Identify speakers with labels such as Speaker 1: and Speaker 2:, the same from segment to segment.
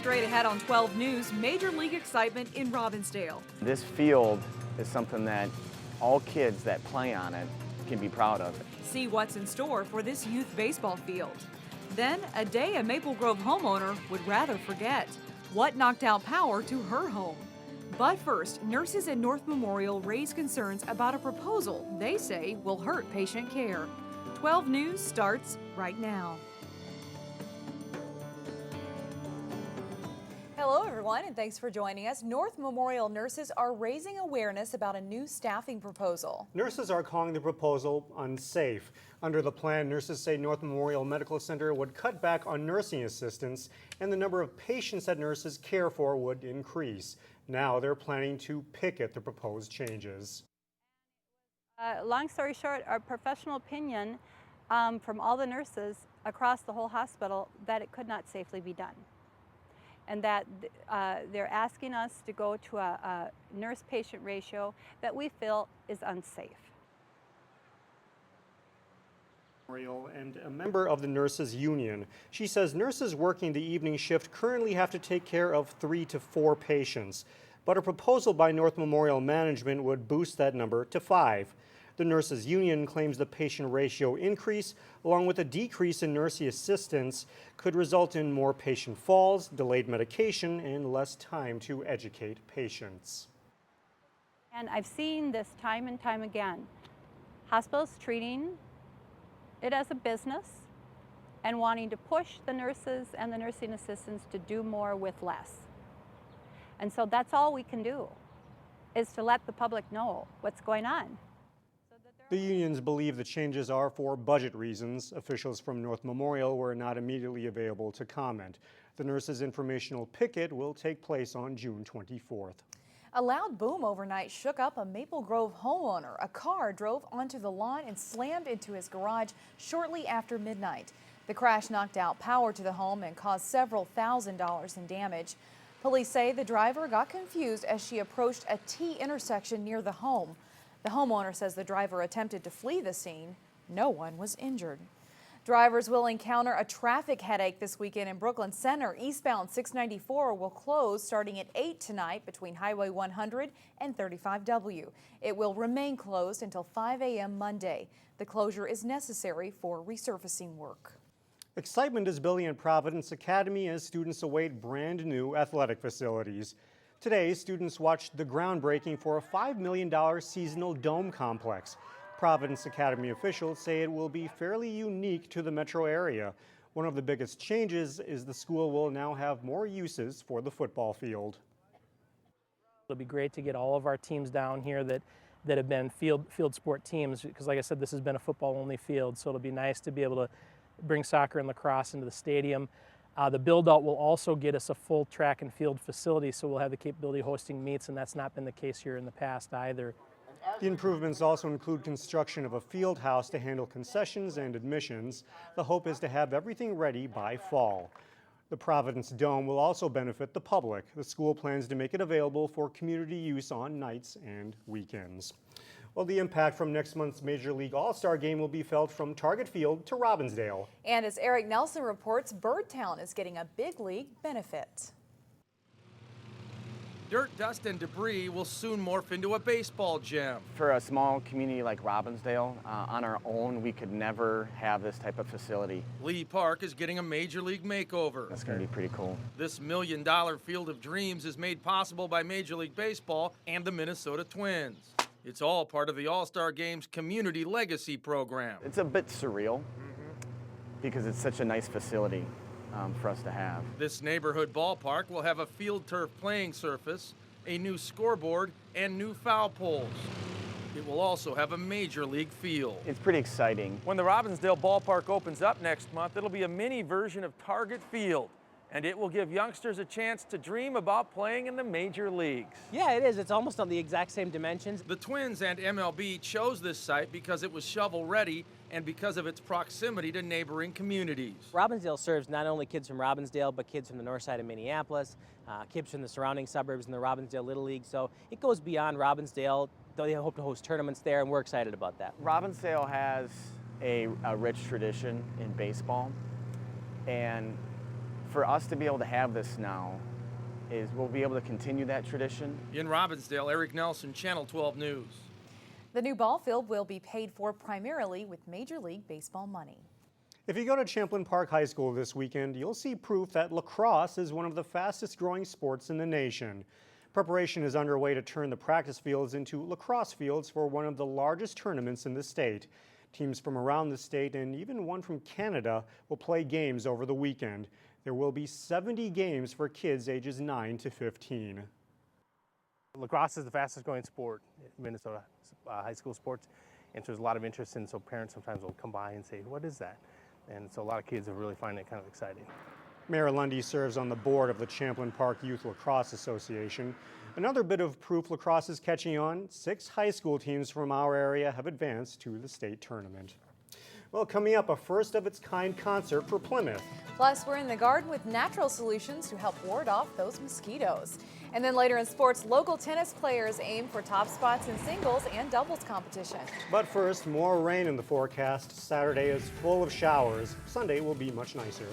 Speaker 1: Straight ahead on 12 News, Major League excitement in Robbinsdale.
Speaker 2: This field is something that all kids that play on it can be proud of.
Speaker 1: See what's in store for this youth baseball field. Then, a day a Maple Grove homeowner would rather forget. What knocked out power to her home? But first, nurses at North Memorial raise concerns about a proposal they say will hurt patient care. 12 News starts right now. Hello, everyone, and thanks for joining us. North Memorial nurses are raising awareness about a new staffing proposal.
Speaker 3: Nurses are calling the proposal unsafe. Under the plan, nurses say North Memorial Medical Center would cut back on nursing assistants, and the number of patients that nurses care for would increase. Now they're planning to picket the proposed changes.
Speaker 4: Long story short, our professional opinion from all the nurses across the whole hospital that it could not safely be done. And that they're asking us to go to a nurse-patient ratio that we feel is unsafe.
Speaker 3: And a member of the nurses union. She says nurses working the evening shift currently have to take care of 3 to 4 patients, but a proposal by North Memorial management would boost that number to 5. The nurses union claims the patient ratio increase, along with a decrease in nursing assistants, could result in more patient falls, delayed medication, and less time to educate patients.
Speaker 4: And I've seen this time and time again. Hospitals treating it as a business and wanting to push the nurses and the nursing assistants to do more with less. And so that's all we can do, is to let the public know what's going on.
Speaker 3: The unions believe the changes are for budget reasons. Officials from North Memorial were not immediately available to comment. The nurses' informational picket will take place on June 24th.
Speaker 1: A loud boom overnight shook up a Maple Grove homeowner. A car drove onto the lawn and slammed into his garage shortly after midnight. The crash knocked out power to the home and caused several $1,000s in damage. Police say the driver got confused as she approached a T intersection near the home. The homeowner says the driver attempted to flee the scene. No one was injured. Drivers will encounter a traffic headache this weekend in Brooklyn Center. Eastbound 694 will close starting at 8 tonight between Highway 100 and 35W. It will remain closed until 5 a.m. Monday. The closure is necessary for resurfacing work.
Speaker 3: Excitement is building at Providence Academy as students await brand new athletic facilities. Today, students watched the groundbreaking for a $5 million seasonal dome complex. Providence Academy officials say it will be fairly unique to the metro area. One of the biggest changes is the school will now have more uses for the football field.
Speaker 5: It'll be great to get all of our teams down here that have been field sport teams, because like I said, this has been a football-only field, so it'll be nice to be able to bring soccer and lacrosse into the stadium. The build-out will also get us a full track and field facility, so we'll have the capability of hosting meets, and that's not been the case here in the past either.
Speaker 3: The improvements also include construction of a field house to handle concessions and admissions. The hope is to have everything ready by fall. The Providence Dome will also benefit the public. The school plans to make it available for community use on nights and weekends. Well, the impact from next month's Major League All-Star game will be felt from Target Field to Robbinsdale.
Speaker 1: And as Eric Nelson reports, Birdtown is getting a big league benefit.
Speaker 6: Dirt, dust, and debris will soon morph into a baseball gym.
Speaker 2: For a small community like Robbinsdale, on our own, we could never have this type of facility.
Speaker 6: Lee Park is getting a Major League makeover.
Speaker 2: That's going to be pretty cool.
Speaker 6: This $1 million field of dreams is made possible by Major League Baseball and the Minnesota Twins. It's all part of the All-Star Game's Community Legacy Program.
Speaker 2: It's a bit surreal because it's such a nice facility for us to have.
Speaker 6: This neighborhood ballpark will have a field turf playing surface, a new scoreboard, and new foul poles. It will also have a Major League field.
Speaker 2: It's pretty exciting.
Speaker 7: When the Robbinsdale ballpark opens up next month, it'll be a mini version of Target Field. And it will give youngsters a chance to dream about playing in the major leagues.
Speaker 8: Yeah, it is. It's almost on the exact same dimensions.
Speaker 6: The Twins and MLB chose this site because it was shovel-ready and because of its proximity to neighboring communities.
Speaker 8: Robbinsdale serves not only kids from Robbinsdale, but kids from the north side of Minneapolis, kids from the surrounding suburbs and the Robbinsdale Little League. So it goes beyond Robbinsdale. They hope to host tournaments there, and we're excited about that.
Speaker 2: Robbinsdale has a rich tradition in baseball, and for us to be able to have this now is we'll be able to continue that tradition.
Speaker 6: In Robbinsdale, Eric Nelson, Channel 12 News.
Speaker 1: The new ball field will be paid for primarily with Major League Baseball money.
Speaker 3: If you go to Champlain Park High School this weekend, you'll see proof that lacrosse is one of the fastest growing sports in the nation. Preparation is underway to turn the practice fields into lacrosse fields for one of the largest tournaments in the state. Teams from around the state and even one from Canada will play games over the weekend. There will be 70 games for kids ages 9 to 15.
Speaker 9: Lacrosse is the fastest growing sport in Minnesota high school sports, and so there's a lot of interest in, so parents sometimes will come by and say, what is that? And so a lot of kids are really finding it kind of exciting.
Speaker 3: Mayor Lundy serves on the board of the Champlain Park Youth Lacrosse Association. Another bit of proof lacrosse is catching on. 6 high school teams from our area have advanced to the state tournament. Well, coming up, a first-of-its-kind concert for Plymouth.
Speaker 1: Plus, we're in the garden with natural solutions to help ward off those mosquitoes. And then later in sports, local tennis players aim for top spots in singles and doubles competition.
Speaker 3: But first, more rain in the forecast. Saturday is full of showers. Sunday will be much nicer.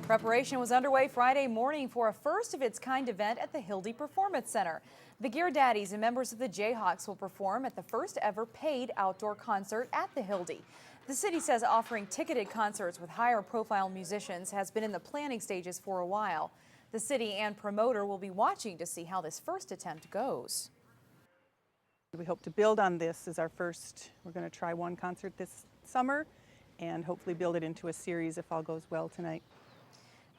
Speaker 1: Preparation was underway Friday morning for a first-of-its-kind event at the Hilde Performance Center. The Gear Daddies and members of the Jayhawks will perform at the first-ever paid outdoor concert at the Hilde. The city says offering ticketed concerts with higher-profile musicians has been in the planning stages for a while. The city and promoter will be watching to see how this first attempt goes.
Speaker 10: We hope to build on this as our first. We're going to try one concert this summer and hopefully build it into a series if all goes well tonight.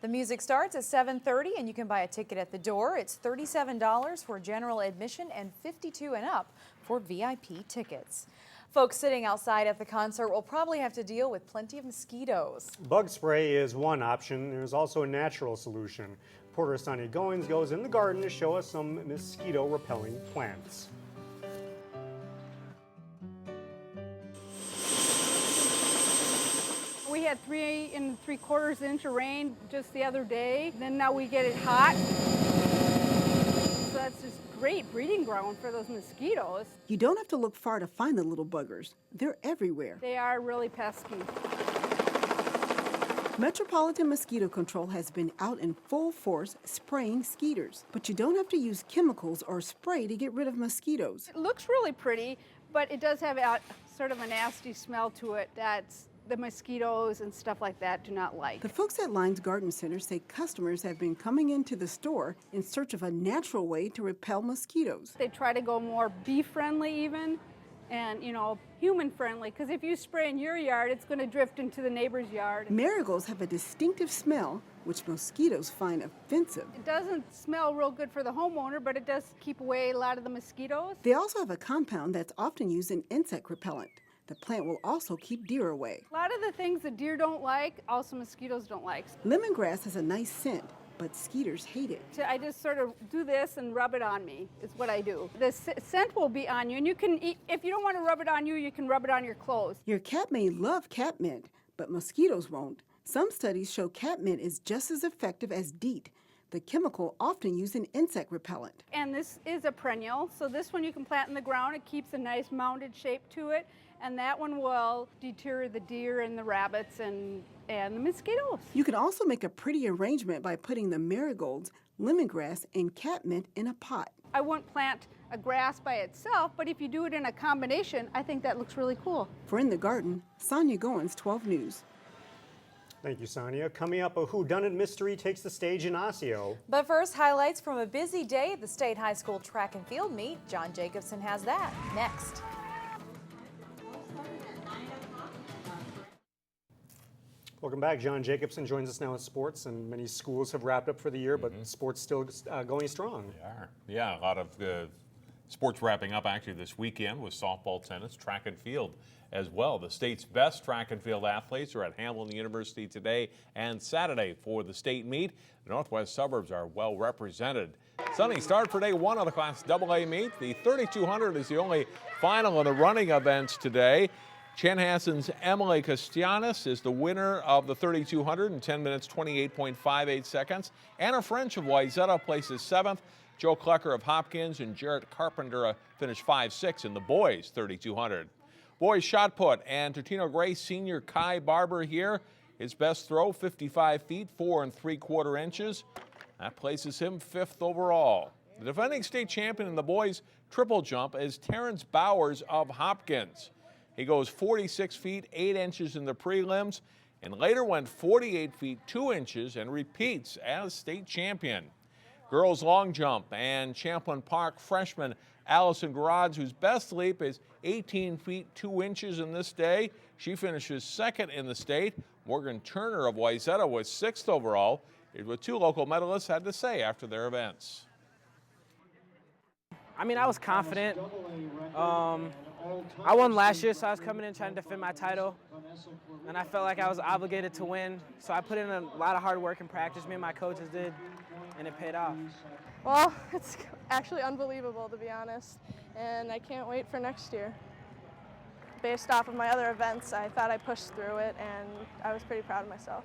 Speaker 1: The music starts at 7:30 and you can buy a ticket at the door. It's $37 for general admission and $52 and up for VIP tickets. Folks sitting outside at the concert will probably have to deal with plenty of mosquitoes.
Speaker 3: Bug spray is one option. There's also a natural solution. Reporter Sonia Goins goes in the garden to show us some mosquito-repelling plants.
Speaker 11: We had 3 3/4 inch of rain just the other day. Then now we get it hot. So that's just great breeding ground for those mosquitoes.
Speaker 12: You don't have to look far to find the little buggers. They're everywhere.
Speaker 11: They are really pesky.
Speaker 12: Metropolitan Mosquito Control has been out in full force spraying skeeters. But you don't have to use chemicals or spray to get rid of mosquitoes.
Speaker 11: It looks really pretty, but it does have sort of a nasty smell to it that's the mosquitoes and stuff like that do not like.
Speaker 12: The folks at Lyons Garden Center say customers have been coming into the store in search of a natural way to repel mosquitoes.
Speaker 11: They try to go more bee-friendly even, and human-friendly, because if you spray in your yard, it's going to drift into the neighbor's yard.
Speaker 12: Marigolds have a distinctive smell, which mosquitoes find offensive.
Speaker 11: It doesn't smell real good for the homeowner, but it does keep away a lot of the mosquitoes.
Speaker 12: They also have a compound that's often used in insect repellent. The plant will also keep deer away.
Speaker 11: A lot of the things that deer don't like, also mosquitoes don't like.
Speaker 12: Lemongrass has a nice scent, but skeeters hate it.
Speaker 11: So I just sort of do this and rub it on me, is what I do. The scent will be on you, and you can eat, if you don't want to rub it on you, you can rub it on your clothes.
Speaker 12: Your cat may love cat mint, but mosquitoes won't. Some studies show cat mint is just as effective as DEET, the chemical often used in insect repellent.
Speaker 11: And this is a perennial, so this one you can plant in the ground. It keeps a nice mounded shape to it, and that one will deter the deer and the rabbits and the mosquitoes.
Speaker 12: You can also make a pretty arrangement by putting the marigolds, lemongrass, and catmint in a pot.
Speaker 11: I wouldn't plant a grass by itself, but if you do it in a combination, I think that looks really cool.
Speaker 12: For In the Garden, Sonia Goins, 12 News.
Speaker 3: Thank you, Sonia. Coming up, a whodunit mystery takes the stage in Osseo.
Speaker 1: But first, highlights from a busy day at the State High School track and field meet. John Jacobson has that next.
Speaker 3: Welcome back. John Jacobson joins us now with sports, and many schools have wrapped up for the year, but sports still going strong.
Speaker 13: They are. Yeah, a lot of sports wrapping up actually this weekend with softball, tennis, track and field as well. The state's best track and field athletes are at Hamline University today and Saturday for the state meet. The Northwest suburbs are well represented. Sunny start for day one of the Class AA meet. The 3200 is the only final in the running events today. Chanhassen's Emily Castellanos is the winner of the 3200 in 10 minutes, 28.58 seconds. Anna French of Wayzata places 7th. Joe Klecker of Hopkins and Jarrett Carpenter finished 5-6 in the boys 3200. Boys shot put, and Totino Gray senior Kai Barber here. His best throw, 55 feet, 4 3/4 inches. That places him 5th overall. The defending state champion in the boys triple jump is Terrence Bowers of Hopkins. He goes 46 feet, 8 inches in the prelims, and later went 48 feet, 2 inches, and repeats as state champion. Girls long jump, and Champlain Park freshman Allison Garodz, whose best leap is 18 feet, 2 inches in this day. She finishes 2nd in the state. Morgan Turner of Wayzata was 6th overall. Here's what 2 local medalists had to say after their events.
Speaker 14: I mean, I was confident. I won last year, so I was coming in trying to defend my title, and I felt like I was obligated to win. So I put in a lot of hard work and practice, me and my coaches did, and it paid off.
Speaker 15: Well, it's actually unbelievable, to be honest, and I can't wait for next year. Based off of my other events, I thought I pushed through it, and I was pretty proud of myself.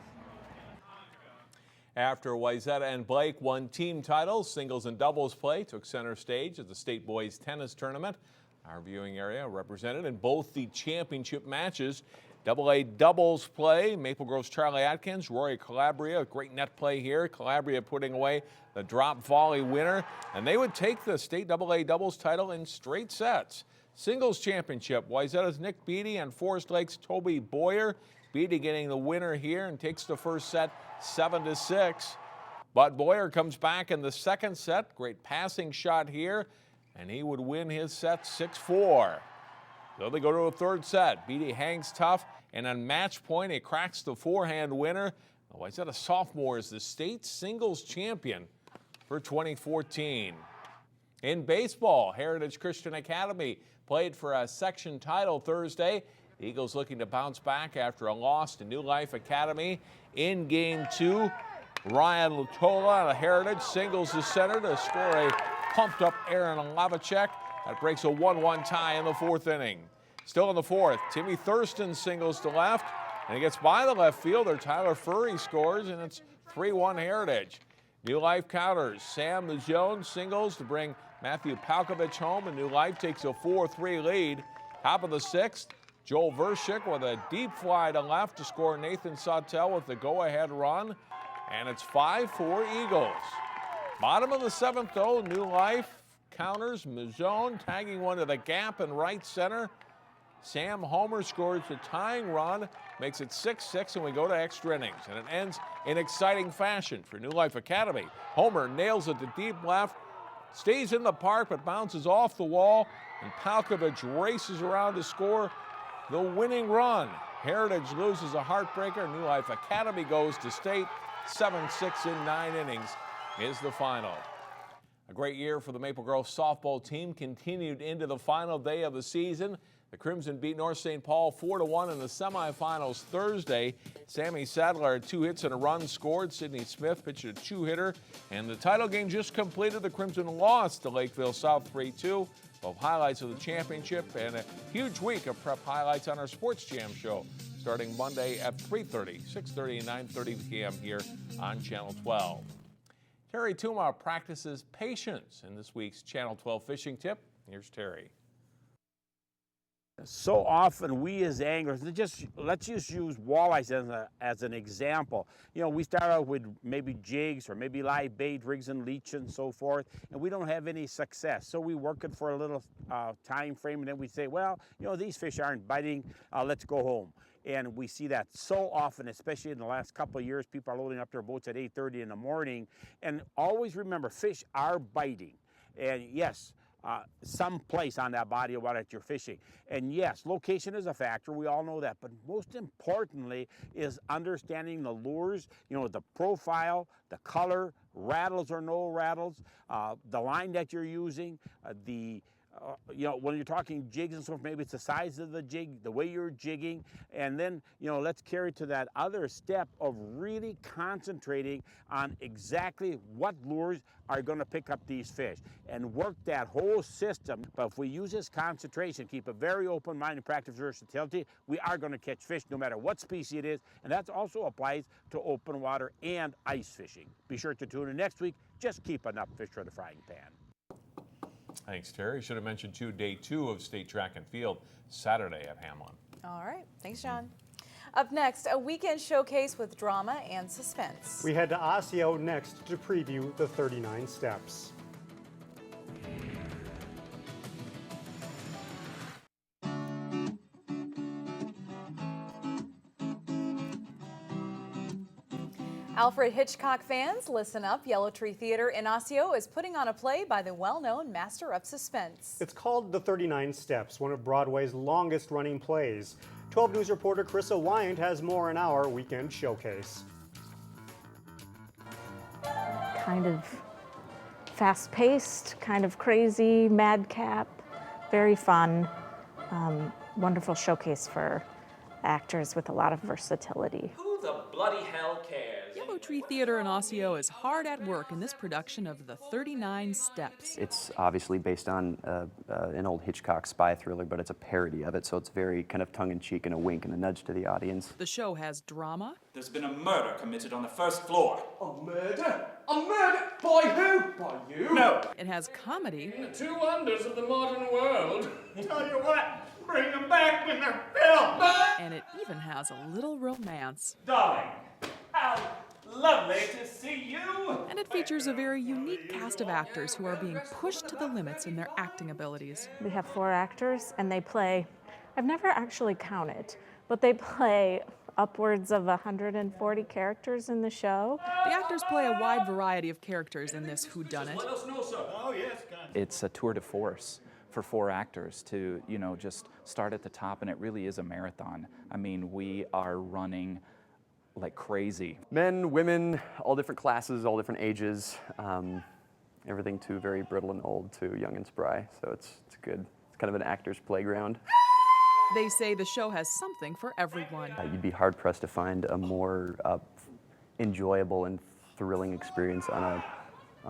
Speaker 13: After Wayzata and Blake won team titles, singles and doubles play took center stage at the state boys tennis tournament. Our viewing area represented in both the championship matches. AA doubles play, Maple Grove's Charlie Atkins, Rory Calabria, great net play here. Calabria putting away the drop volley winner, and they would take the state AA doubles title in straight sets. Singles championship, Wayzata's Nick Beatty and Forest Lake's Toby Boyer. Beatty getting the winner here and takes the first set 7-6. But Boyer comes back in the second set. Great passing shot here, and he would win his set 6-4. So they go to a third set. Beatty hangs tough, and on match point, he cracks the forehand winner. Wayzata sophomore is the state singles champion for 2014. In baseball, Heritage Christian Academy played for a section title Thursday. The Eagles looking to bounce back after a loss to New Life Academy. In Game 2, Ryan Lutola, a Heritage, singles the center to score a pumped-up Aaron Lavacek. That breaks a 1-1 tie in the 4th inning. Still in the 4th, Timmy Thurston singles to left, and he gets by the left fielder. Tyler Furry scores, and it's 3-1 Heritage. New Life counters. Sam Lejeune singles to bring Matthew Palkovich home, and New Life takes a 4-3 lead. Top of the 6th, Joel Vershik with a deep fly to left to score Nathan Sawtell with the go-ahead run, and it's 5-4 Eagles. Bottom of the 7th, though, New Life counters. Lejeune tagging one to the gap in right center. Sam Homer scores the tying run, makes it 6-6, and we go to extra innings. And it ends in exciting fashion for New Life Academy. Homer nails it to deep left, stays in the park, but bounces off the wall, and Palkovich races around to score the winning run. Heritage loses a heartbreaker. New Life Academy goes to state. 7-6 in 9 innings is the final. A great year for the Maple Grove softball team continued into the final day of the season. The Crimson beat North St. Paul 4-1 in the semifinals Thursday. Sammy Sadler had 2 hits and a run scored. Sidney Smith pitched a 2-hitter. And the title game just completed. The Crimson lost to Lakeville South 3-2. Both highlights of the championship and a huge week of prep highlights on our Sports Jam show starting Monday at 3:30, 6:30, and 9:30 p.m. here on Channel 12. Terry Tuma practices patience in this week's Channel 12 fishing tip. Here's Terry.
Speaker 16: So often we as anglers, let's just use walleyes as an example. You know, we start out with maybe jigs or maybe live bait, rigs and leech and so forth, and we don't have any success. So we work it for a little time frame, and then we say, well, you know, these fish aren't biting, let's go home. And we see that so often, especially in the last couple of years. People are loading up their boats at 8:30 in the morning. And always remember, fish are biting. And yes, some place on that body of water that you're fishing. And yes, location is a factor, we all know that, but most importantly is understanding the lures, you know, the profile, the color, rattles or no rattles, the line that you're using, the you know, when you're talking jigs and so forth, maybe it's the size of the jig, the way you're jigging, and then, you know, let's carry to that other step of really concentrating on exactly what lures are going to pick up these fish and work that whole system. But if we use this concentration, keep a very open mind and practice versatility, we are going to catch fish no matter what species it is, and that also applies to open water and ice fishing. Be sure to tune in next week. Just keep enough fish for the frying pan.
Speaker 13: Thanks, Terry. Should have mentioned, too, day 2 of state track and field, Saturday at Hamlin.
Speaker 1: All right. Thanks, John. Up next, a weekend showcase with drama and suspense.
Speaker 3: We head to Osseo next to preview the 39 steps.
Speaker 1: Alfred Hitchcock fans, listen up. Yellow Tree Theater in Osseo is putting on a play by the well-known master of suspense.
Speaker 3: It's called The 39 Steps, one of Broadway's longest-running plays. 12 News reporter Carissa Wyant has more in our weekend showcase.
Speaker 17: Kind of fast-paced, kind of crazy, madcap, very fun, wonderful showcase for actors with a lot of versatility.
Speaker 18: Who the bloody hell cares?
Speaker 19: Yellow Tree Theater in Osseo is hard at work in this production of The 39 Steps.
Speaker 20: It's obviously based on an old Hitchcock spy thriller, but it's a parody of it, so it's very kind of tongue-in-cheek and a wink and a nudge to the audience.
Speaker 19: The show has drama.
Speaker 18: There's been a murder committed on the first floor.
Speaker 21: A murder? A murder? By who? By you?
Speaker 18: No.
Speaker 19: It has comedy.
Speaker 21: The two wonders of the modern world. Tell you what, bring them back when they're filmed.
Speaker 19: And it even has a little romance.
Speaker 21: Darling, how lovely to see you.
Speaker 19: And it features a very unique cast of actors who are being pushed to the limits in their acting abilities.
Speaker 17: We have 4 actors, and they play, I've never actually counted, but they play upwards of 140 characters in the show.
Speaker 19: The actors play a wide variety of characters in this whodunit.
Speaker 21: Let us know, sir. Oh, yes,
Speaker 22: It's a tour de force for 4 actors to, you know, just start at the top, and it really is a marathon. I mean, we are running like crazy.
Speaker 20: Men, women, all different classes, all different ages, everything too very brittle and old to young and spry. So it's good. It's kind of an actor's playground.
Speaker 19: They say the show has something for everyone.
Speaker 20: You'd be hard-pressed to find a more enjoyable and thrilling experience on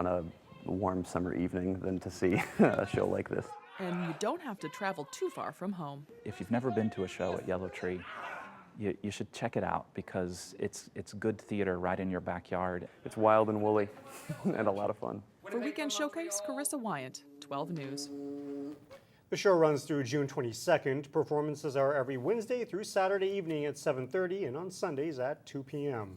Speaker 20: a warm summer evening than to see a show like this.
Speaker 19: And you don't have to travel too far from home.
Speaker 22: If you've never been to a show at Yellow Tree, you should check it out because it's good theater right in your backyard.
Speaker 20: It's wild and woolly and a lot of fun.
Speaker 19: For Weekend Showcase, Carissa Wyant, 12 News.
Speaker 3: The show runs through June 22nd. Performances are every Wednesday through Saturday evening at 7:30 and on Sundays at 2 p.m.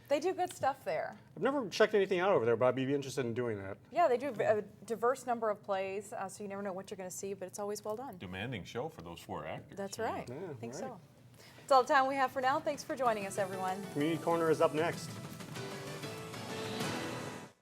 Speaker 1: They do good stuff there.
Speaker 3: I've never checked anything out over there, but I'd be interested in doing that.
Speaker 1: Yeah, they do a diverse number of plays, so you never know what you're going to see, but it's always well done.
Speaker 13: Demanding show for those 4 actors.
Speaker 1: That's right.
Speaker 3: Yeah,
Speaker 1: I think
Speaker 3: right.
Speaker 1: so. That's all the time we have for now. Thanks for joining us, everyone.
Speaker 3: Community Corner is up next.